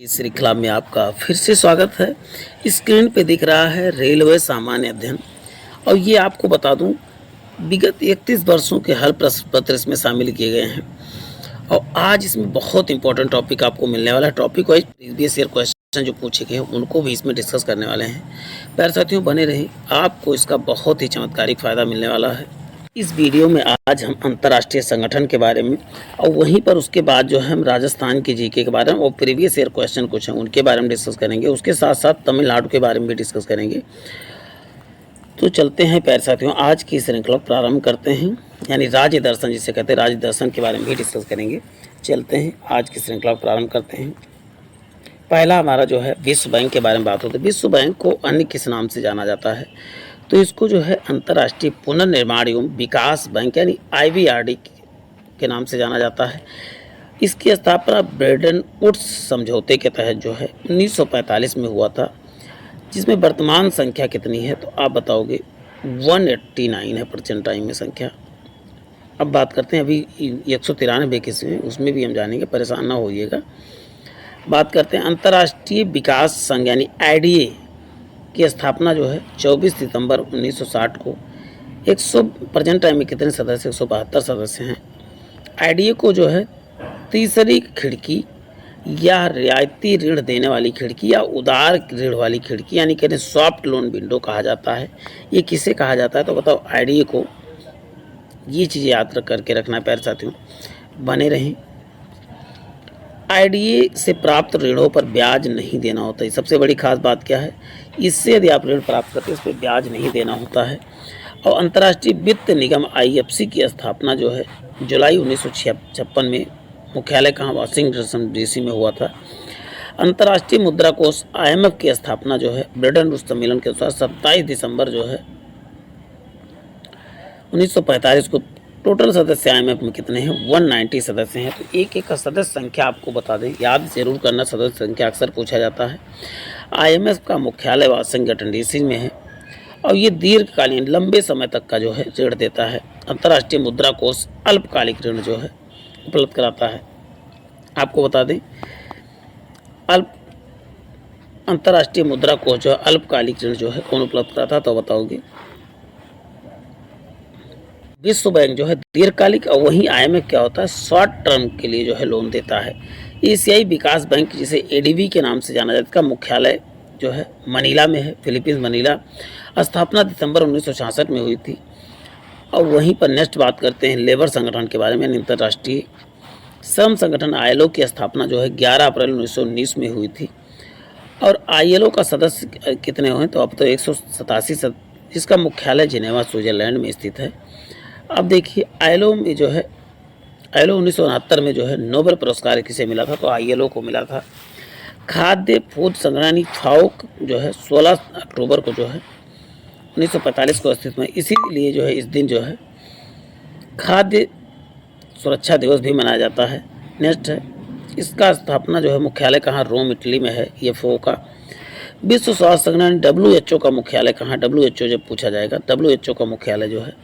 इस श्रृंखला में आपका फिर से स्वागत है। स्क्रीन पे दिख रहा है रेलवे सामान्य अध्ययन और ये आपको बता दूं विगत 31 वर्षों के हल प्रश्न पत्र इसमें शामिल किए गए हैं और आज इसमें बहुत इंपॉर्टेंट टॉपिक आपको मिलने वाला है। Topic wise previous year question जो पूछे गए हैं उनको भी इसमें डिस्कस करने वाले हैं। प्यारे साथियों बने रहें, आपको इसका बहुत ही चमत्कारिक फ़ायदा मिलने वाला है। इस वीडियो में आज हम अंतर्राष्ट्रीय संगठन के बारे में और वहीं पर उसके बाद जो है हम राजस्थान के जीके के बारे में और प्रीवियस ईयर क्वेश्चन कुछ हैं उनके बारे में डिस्कस करेंगे। उसके साथ साथ तमिलनाडु के बारे में भी डिस्कस करेंगे। तो चलते हैं प्यारे साथियों, आज की श्रृंखला प्रारंभ करते हैं, यानी राज्य दर्शन जिसे कहते हैं राज्य दर्शन के बारे में भी डिस्कस करेंगे। चलते हैं आज की श्रृंखला प्रारंभ करते हैं। पहला हमारा जो है विश्व बैंक के बारे में बात होती है। विश्व बैंक को अन्य किस नाम से जाना जाता है? तो इसको जो है अंतर्राष्ट्रीय पुनर्निर्माण एवं विकास बैंक यानी IBRD के नाम से जाना जाता है। इसकी स्थापना ब्रेटन वुड्स समझौते के तहत जो है 1945 में हुआ था, जिसमें वर्तमान संख्या कितनी है तो आप बताओगे 189 है प्रेजेंट टाइम में संख्या। अब बात करते हैं अभी 193 किस में, उसमें भी हम जानेंगे, परेशान ना होइएगा। बात करते हैं अंतर्राष्ट्रीय विकास संघ यानी IDA की स्थापना जो है 24 सितंबर 1960 को 100 प्रेजेंट टाइम में कितने सदस्य 172 सदस्य हैं। IDA को जो है तीसरी खिड़की या रियायती ऋण देने वाली खिड़की या उदार ऋण वाली खिड़की यानी कहते हैं सॉफ्ट लोन विंडो कहा जाता है। ये किसे कहा जाता है तो बताओ IDA को। ये चीज़ें याद करके रखना है प्यारे साथियों, बने रहें। IDA से प्राप्त ऋणों पर ब्याज नहीं देना होता है। सबसे बड़ी खास बात क्या है, इससे यदि आप ऋण प्राप्त करते हैं इस पर ब्याज नहीं देना होता है। और अंतर्राष्ट्रीय वित्त निगम IFC की स्थापना जो है जुलाई 1956 में, मुख्यालय कहाँ वाशिंगटन DC में हुआ था। अंतर्राष्ट्रीय मुद्रा कोष IMF की स्थापना जो है ब्रेटन वुड्स सम्मेलन के अनुसार 27 दिसंबर जो है 1945 को। टोटल सदस्य IMF में कितने हैं? 190 सदस्य हैं। तो एक एक का सदस्य संख्या आपको बता दें, याद जरूर करना, सदस्य संख्या अक्सर पूछा जाता है। IMF का मुख्यालय वाशिंगटन DC में है और ये दीर्घकालीन लंबे समय तक का जो है ऋण देता है। अंतर्राष्ट्रीय मुद्रा कोष अल्पकालिक ऋण जो है उपलब्ध कराता है। आपको बता दें अंतर्राष्ट्रीय मुद्रा कोष जो है अल्पकालिक ऋण जो है कौन उपलब्ध कराता है तो बताओगे? विश्व बैंक जो है दीर्घकालिक और वहीं IMF क्या होता है शॉर्ट टर्म के लिए जो है लोन देता है। एशियाई विकास बैंक जिसे ADB के नाम से जाना जाता है, इसका मुख्यालय जो है मनीला में है, फिलीपींस मनीला। स्थापना दिसंबर 1966 में हुई थी। और वहीं पर नेक्स्ट बात करते हैं लेबर संगठन के बारे में। अंतर्राष्ट्रीय श्रम संगठन ILO की स्थापना जो है 11 अप्रैल 1919 में हुई थी। और ILO का सदस्य कितने हुए तो अब तो 187 जिसका मुख्यालय जिनेवा स्विट्जरलैंड में स्थित है। अब देखिए ILO में जो है ILO 1969 में जो है नोबेल पुरस्कार किसे मिला था तो ILO को मिला था। खाद्य फूड संग्रहणी FAO जो है 16 अक्टूबर को जो है 1945 को अस्तित्व में, इसीलिए जो है इस दिन जो है खाद्य सुरक्षा दिवस भी मनाया जाता है। नेक्स्ट है इसका स्थापना जो है मुख्यालय कहाँ रोम इटली में है ये FAO का। विश्व स्वास्थ्य संगठन WHO का मुख्यालय कहाँ? WHO जब पूछा जाएगा WHO का मुख्यालय जो है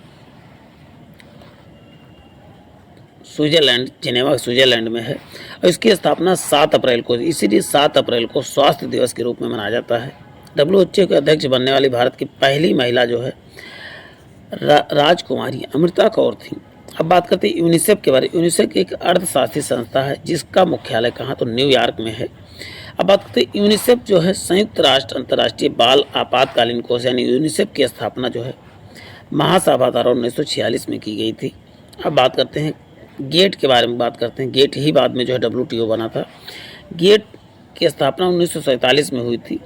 स्विट्जरलैंड जिनेवा स्विट्जरलैंड में है और इसकी स्थापना 7 अप्रैल को, इसीलिए 7 अप्रैल को स्वास्थ्य दिवस के रूप में मनाया जाता है। WHO के अध्यक्ष बनने वाली भारत की पहली महिला जो है राजकुमारी अमृता कौर थी। अब बात करते हैं यूनिसेफ के बारे में। यूनिसेफ एक अर्थशास्त्री संस्था है जिसका मुख्यालय कहाँ तो न्यूयॉर्क में है। अब बात करते हैं यूनिसेफ जो है संयुक्त राष्ट्र अंतर्राष्ट्रीय बाल आपातकालीन कोष यानी यूनिसेफ की स्थापना जो है महासभा द्वारा 1946 में की गई थी। अब बात करते हैं गेट के बारे में बात करते हैं। गेट ही बाद में जो है WTO बना था। गेट की स्थापना 1947 में हुई थी।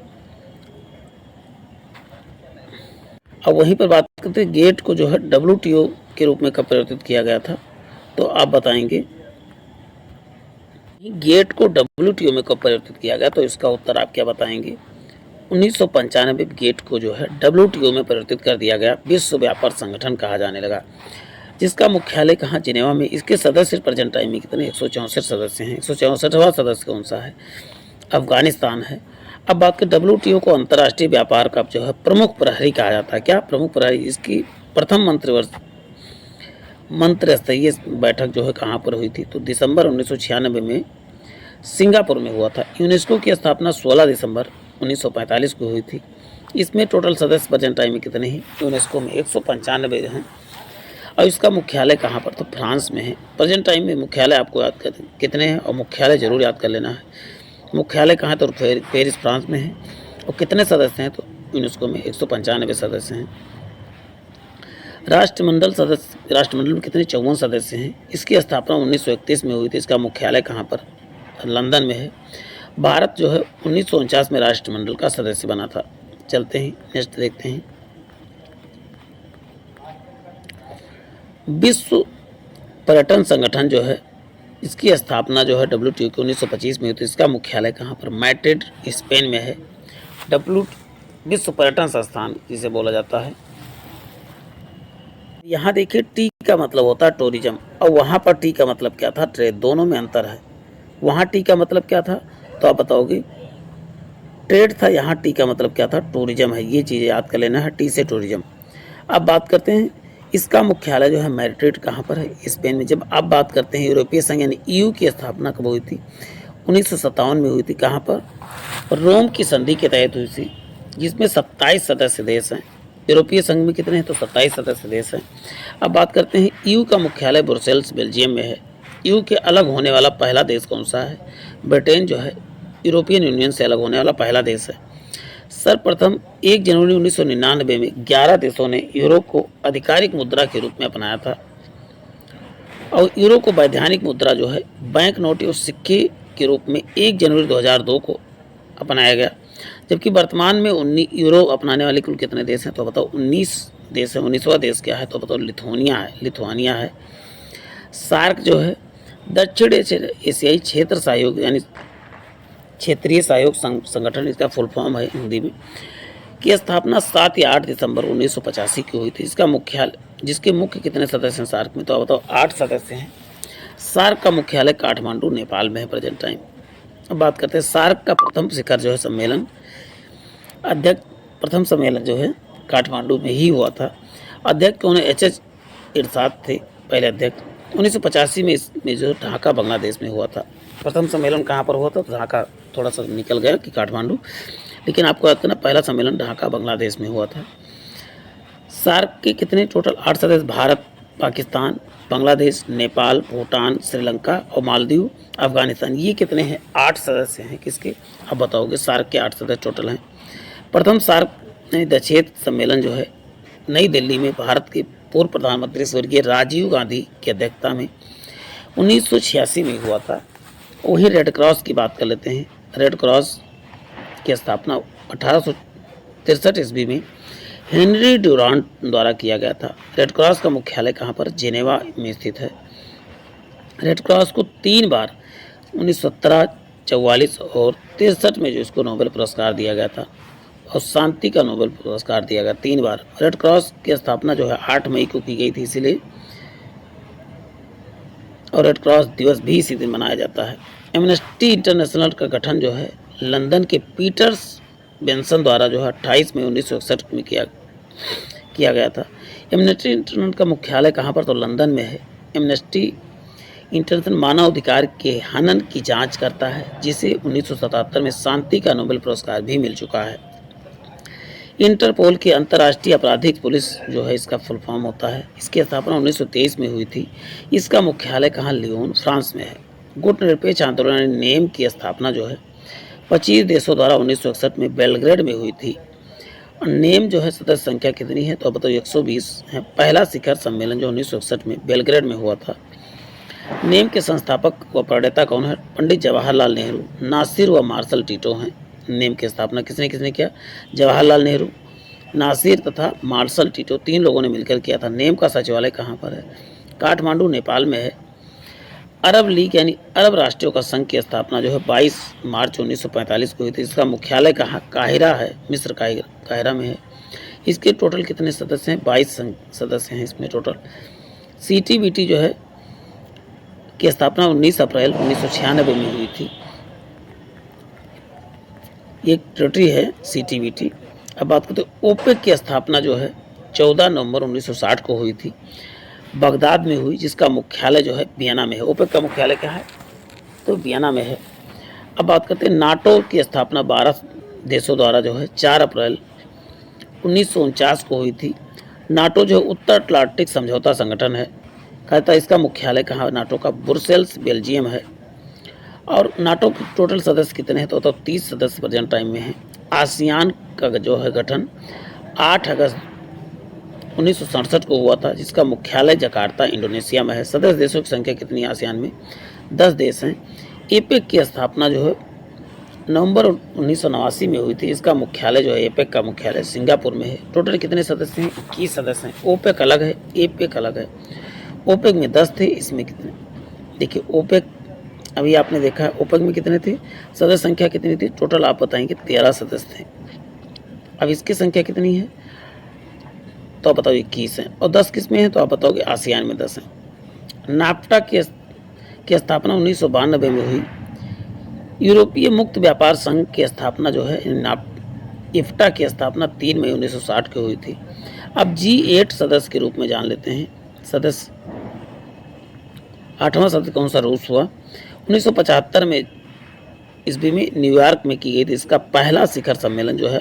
अब वहीं पर बात करते हैं गेट को जो है WTO के रूप में कब परिवर्तित किया गया था तो आप बताएंगे गेट को WTO में कब परिवर्तित किया गया तो इसका उत्तर आप क्या बताएंगे? 1995 गेट को जो है WTO में परिवर्तित कर दिया गया, विश्व व्यापार संगठन कहा जाने लगा, जिसका मुख्यालय कहाँ जिनेवा में। इसके सदस्य प्रेजेंट टाइम में कितने 164 सदस्य हैं। 164वां सदस्य कौन सा है? अफगानिस्तान है। अब बात करें WTO को अंतर्राष्ट्रीय व्यापार का जो है प्रमुख प्रहरी कहा जाता है। क्या प्रमुख प्रहरी? इसकी प्रथम मंत्रिस्तरीय बैठक जो है कहाँ पर हुई थी तो दिसंबर 1996 में सिंगापुर में हुआ था। यूनेस्को की स्थापना 16 दिसंबर 1945 को हुई थी। इसमें टोटल सदस्य प्रेजेंट टाइम में कितने हैं? यूनेस्को में 195 हैं। और इसका मुख्यालय कहाँ पर? तो फ्रांस में है। प्रेजेंट टाइम में मुख्यालय आपको याद कर कितने हैं, और मुख्यालय जरूर याद कर लेना है। मुख्यालय कहाँ है? तो पेरिस फ्रांस में है। और कितने सदस्य हैं? तो यूनेस्को में 195 सदस्य हैं। राष्ट्रमंडल में कितने? 54 सदस्य हैं। इसकी स्थापना 1931 में हुई थी। इसका मुख्यालय कहाँ पर? लंदन में है। भारत जो है 1949 में राष्ट्रमंडल का सदस्य बना था। चलते हैं नेक्स्ट देखते हैं। विश्व पर्यटन संगठन जो है, इसकी स्थापना जो है WTO के 1925 में हुई थी। इसका मुख्यालय कहाँ पर? मैड्रिड स्पेन में है। विश्व पर्यटन संस्थान जिसे बोला जाता है। यहाँ देखिए टी का मतलब होता है टूरिज्म, और वहाँ पर टी का मतलब क्या था? ट्रेड। दोनों में अंतर है। वहाँ टी का मतलब क्या था? तो आप बताओगे ट्रेड था। यहाँ टी का मतलब क्या था? टूरिज्म है। ये चीज़ें याद कर लेना है, टी से टूरिज्म। अब बात करते हैं इसका मुख्यालय जो है मैड्रिड कहाँ पर है? स्पेन में। जब आप बात करते हैं यूरोपीय संघ यानी EU की स्थापना कब हुई थी? 1957 में हुई थी। कहाँ पर? रोम की संधि के तहत हुई थी, जिसमें 27 सदस्य देश हैं। यूरोपीय संघ में कितने हैं? तो 27 सदस्य देश हैं। अब बात करते हैं EU का मुख्यालय ब्रुसेल्स बेल्जियम में है। EU के अलग होने वाला पहला देश कौन सा है? ब्रिटेन जो है यूरोपियन यूनियन से अलग होने वाला पहला देश है। सर्वप्रथम 1 जनवरी 1999 में 11 देशों ने यूरो को आधिकारिक मुद्रा के रूप में अपनाया था। और यूरो को वैधानिक मुद्रा जो है बैंक नोट और सिक्के के रूप में 1 जनवरी 2002 को अपनाया गया। जबकि वर्तमान में 19 यूरो अपनाने वाले कुल कितने देश हैं? तो बताओ 19 देश है। 19वां देश क्या है? तो बताओ लिथुआनिया है। सार्क जो है दक्षिण एशियाई क्षेत्र सहयोग यानी क्षेत्रीय सहयोग संगठन, इसका फुल फॉर्म है हिंदी में, की स्थापना 7 या 8 दिसंबर 1985 की हुई थी। इसका मुख्यालय, जिसके मुख्य कितने सदस्य हैं सार्क में? तो आप बताओ 8 सदस्य हैं। सार्क का मुख्यालय काठमांडू नेपाल में है प्रेजेंट टाइम। अब बात करते हैं सार्क का प्रथम शिखर जो है सम्मेलन प्रथम सम्मेलन जो है काठमांडू में ही हुआ था। अध्यक्ष कौन है? HH इरशाद थे पहले अध्यक्ष। 1985 में इसमें जो ढाका बांग्लादेश में हुआ था। प्रथम सम्मेलन कहाँ पर हुआ था? तो ढाका, थोड़ा सा निकल गया कि काठमांडू, लेकिन आपको याद करना पहला सम्मेलन ढाका बांग्लादेश में हुआ था। सार्क के कितने टोटल? 8 सदस्य। भारत, पाकिस्तान, बांग्लादेश, नेपाल, भूटान, श्रीलंका और मालदीव, अफगानिस्तान। ये कितने हैं? 8 सदस्य हैं। किसके? आप बताओगे। सार्क के 8 सदस्य टोटल हैं। प्रथम सार्क दक्षेत सम्मेलन जो है नई दिल्ली में भारत के पूर्व प्रधानमंत्री स्वर्गीय राजीव गांधी की अध्यक्षता में 1986 में हुआ था। वहीं रेड क्रॉस की बात कर लेते हैं। रेड क्रॉस की स्थापना 1863 ईस्वी में हेनरी ड्यूरांट द्वारा किया गया था। रेड क्रॉस का मुख्यालय कहाँ पर? जेनेवा में स्थित है। रेड क्रॉस को 3 बार 1917, 44 और 63 में जो इसको नोबेल पुरस्कार दिया गया था, और शांति का नोबेल पुरस्कार दिया गया 3 बार। रेड क्रॉस की स्थापना जो है 8 मई को की गई थी इसलिए, और रेड क्रॉस दिवस भी इसी दिन मनाया जाता है। एमनेस्टी इंटरनेशनल का गठन जो है लंदन के पीटर्स बेंसन द्वारा जो है 28 मई 1961 में किया गया था। एमनेस्टी इंटरनेशनल का मुख्यालय कहाँ पर? तो लंदन में है। एमनेस्टी इंटरनेशनल मानव अधिकार के हनन की जांच करता है, जिसे 1977 में शांति का नोबेल पुरस्कार भी मिल चुका है। इंटरपोल की अंतर्राष्ट्रीय आपराधिक पुलिस जो है इसका फुल फॉर्म होता है। इसकी स्थापना 1923 में हुई थी। इसका मुख्यालय कहाँ? लियोन, फ्रांस में है। गुट निरपेक्ष आंदोलन नेम की स्थापना जो है 25 देशों द्वारा 1961 में बेलग्रेड में हुई थी। और नेम जो है सदस्य संख्या कितनी है? तो अब बताओ 120 है। पहला शिखर सम्मेलन जो 1961 में बेलग्रेड में हुआ था। नेम के संस्थापक व प्रणेता कौन है? पंडित जवाहरलाल नेहरू, नासिर व मार्शल टीटो हैं। नेम की स्थापना किसने किसने किया? जवाहरलाल नेहरू, नासिर तथा मार्शल टीटो, 3 लोगों ने मिलकर किया था। नेम का सचिवालय कहाँ पर है? काठमांडू, नेपाल में है। अरब लीग यानी अरब राष्ट्रों का संघ की स्थापना जो है 22 मार्च 1945 को हुई थी। इसका मुख्यालय कहाँ? काहिरा है, मिस्र काहिरा में है। इसके टोटल कितने सदस्य हैं? 22 सदस्य हैं इसमें टोटल। CTBT जो है की स्थापना 19 अप्रैल 1996 में हुई थी। ये टेरिटरी है CTBT। अब बात करते हैं ओपेक की स्थापना जो है 14 नवंबर 1960 को हुई थी, बगदाद में हुई, जिसका मुख्यालय जो है वियना में है। ओपेक का मुख्यालय क्या है? तो वियना में है। अब बात करते हैं नाटो की स्थापना 12 देशों द्वारा जो है 4 अप्रैल 1949 को हुई थी। नाटो जो उत्तर अटलांटिक समझौता संगठन है, कहता है इसका मुख्यालय कहाँ है? नाटो का ब्रुसेल्स बेल्जियम है। और नाटो के टोटल सदस्य कितने हैं? तो 30 सदस्य प्रेजेंट टाइम में हैं। आसियान का जो है गठन 8 अगस्त 1967 को हुआ था, जिसका मुख्यालय जकार्ता इंडोनेशिया में है। सदस्य देशों की संख्या कितनी है आसियान में? 10 देश हैं। एपेक की स्थापना जो है नवंबर 1989 में हुई थी। इसका मुख्यालय जो है एपेक का मुख्यालय सिंगापुर में है। टोटल कितने सदस्य हैं? 21 सदस्य हैं। ओपेक अलग है, एपेक अलग है। ओपेक में 10 थे, इसमें कितने? देखिए ओपेक अभी आपने देखा है ओपेक में कितने थे, सदस्य संख्या कितनी थी? टोटल आप बताएंगे 13 सदस्य थे। अब इसकी संख्या कितनी है तो आप बताओ 21 हैं, और 10 किस में है तो आप बताओगे आसियान में 10 हैं। नाफ्टा की स्थापना 1992 में हुई। यूरोपीय मुक्त व्यापार संघ की स्थापना जो है इफ्टा की स्थापना 3 मई 1960 को हुई थी। अब G8 सदस्य के रूप में जान लेते हैं। सदस्य 8वां सदस्य कौन सा? रूस हुआ। 1975 में ईस्वी में न्यूयॉर्क में की गई थी। इसका पहला शिखर सम्मेलन जो है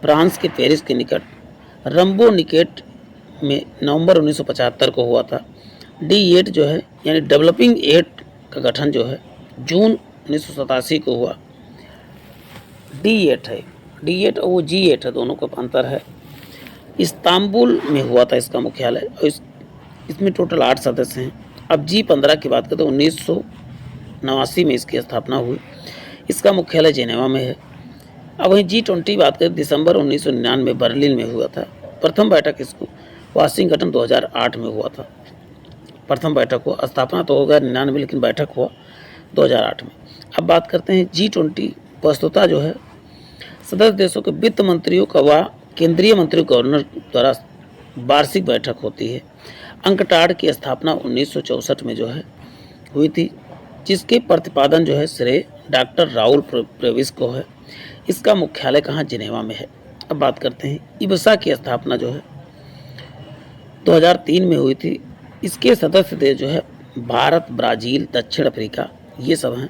फ्रांस के पेरिस के निकट रंबो निकेट में नवंबर 1975 को हुआ था। D8 जो है यानी डेवलपिंग 8 का गठन जो है जून 1987 को हुआ। D8 है, D8 और वो G8 है, दोनों का अंतर है। इस्तांबुल में हुआ था इसका मुख्यालय, और इसमें टोटल 8 सदस्य हैं। अब G15 की बात करें तो 1989 में इसकी स्थापना हुई। इसका मुख्यालय जेनेवा में है। अब वहीं G20 बात करें दिसंबर 1999 में बर्लिन में हुआ था। प्रथम बैठक इसको वाशिंगटन 2008 में हुआ था। प्रथम बैठक हुआ, स्थापना तो हो गया 99 लेकिन बैठक हुआ 2008 में। अब बात करते हैं G20 वस्तुतः जो है सदस्य देशों के वित्त मंत्रियों का व केंद्रीय मंत्री गवर्नर द्वारा वार्षिक बैठक होती है। अंकटाड की स्थापना 1964 में जो है हुई थी, जिसके प्रतिपादन जो है श्रेय डॉक्टर राउल प्रेविस को है। इसका मुख्यालय कहाँ? जिनेवा में है। अब बात करते हैं इब्सा की स्थापना जो है 2003 में हुई थी। इसके सदस्य देश जो है भारत, ब्राज़ील, दक्षिण अफ्रीका, ये सब हैं।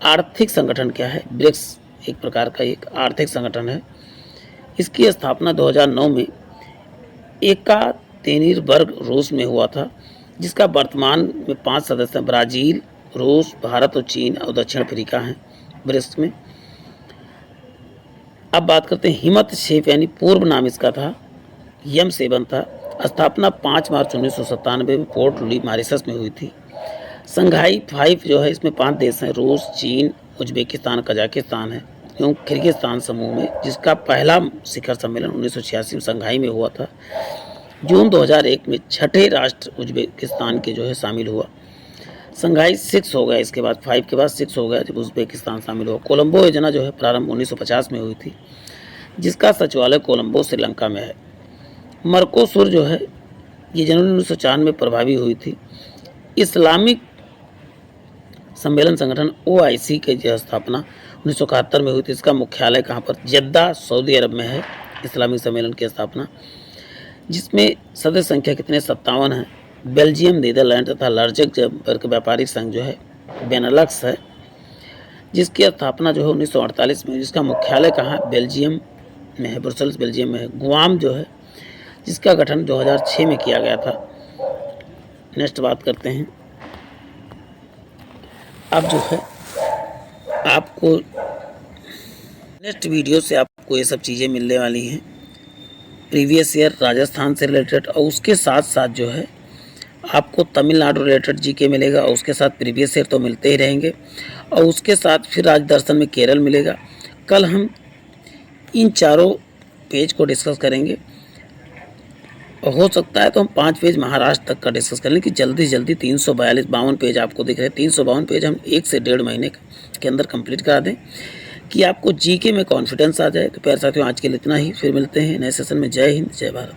आर्थिक संगठन क्या है? ब्रिक्स एक प्रकार का एक आर्थिक संगठन है। इसकी स्थापना 2009 में एकातेरिनबर्ग रूस में हुआ था, जिसका वर्तमान में 5 सदस्य हैं। ब्राज़ील, रूस, भारत और चीन और दक्षिण अफ्रीका हैं ब्रिक्स में। अब बात करते हैं हिम्मत शेफ यानी पूर्व नाम इसका था यम7 था। स्थापना 5 मार्च 1997 में पोर्ट लुई मॉरिशस में हुई थी। संघाई 5 जो है इसमें 5 देश हैं, रूस, चीन, उज्बेकिस्तान, कजाकिस्तान है एवं किर्गिस्तान समूह में, जिसका पहला शिखर सम्मेलन 1986 में संघाई में हुआ था। जून 2001 में छठे राष्ट्र उज्बेकिस्तान के जो है शामिल हुआ। संघाई 6 हो गया, इसके बाद 5 के बाद 6 हो गया जब उज्बेकिस्तान शामिल हुआ। कोलंबो योजना जो है प्रारंभ 1950 में हुई थी, जिसका सचिवालय कोलंबो श्रीलंका में है। मर्कोसुर जो है ये जनवरी 1994 में प्रभावी हुई थी। इस्लामिक सम्मेलन संगठन OIC की जो स्थापना 1971 में हुई थी। इसका मुख्यालय कहाँ पर? जद्दा, सऊदी अरब में है। इस्लामिक सम्मेलन की स्थापना, जिसमें सदस्य संख्या कितने? 57 है। बेल्जियम, नीदरलैंड तथा लग्जमबर्ग व्यापारिक संघ जो है बेनेलक्स है, जिसकी स्थापना जो है 1948 में, जिसका मुख्यालय कहाँ है? बेल्जियम में है, ब्रुसेल्स बेल्जियम में है। गुआम जो है जिसका गठन 2006 में किया गया था। नेक्स्ट बात करते हैं। अब जो है आपको नेक्स्ट वीडियो से आपको ये सब चीज़ें मिलने वाली हैं, प्रीवियस ईयर राजस्थान से रिलेटेड, और उसके साथ साथ जो है आपको तमिलनाडु रिलेटेड जीके मिलेगा, और उसके साथ प्रीवियस ईयर तो मिलते ही रहेंगे, और उसके साथ फिर आज दर्शन में केरल मिलेगा। कल हम इन चारों पेज को डिस्कस करेंगे, और हो सकता है तो हम 5 पेज महाराष्ट्र तक का डिस्कस करें कि जल्दी से जल्दी 352 पेज आपको दिख रहे हैं। 352 पेज हम 1 से 1.5 महीने के अंदर कंप्लीट करा दें कि आपको जीके में कॉन्फिडेंस आ जाए। तो प्यारे साथियों, आज के लिए इतना ही, फिर मिलते हैं नए सेशन में। जय हिंद, जय भारत।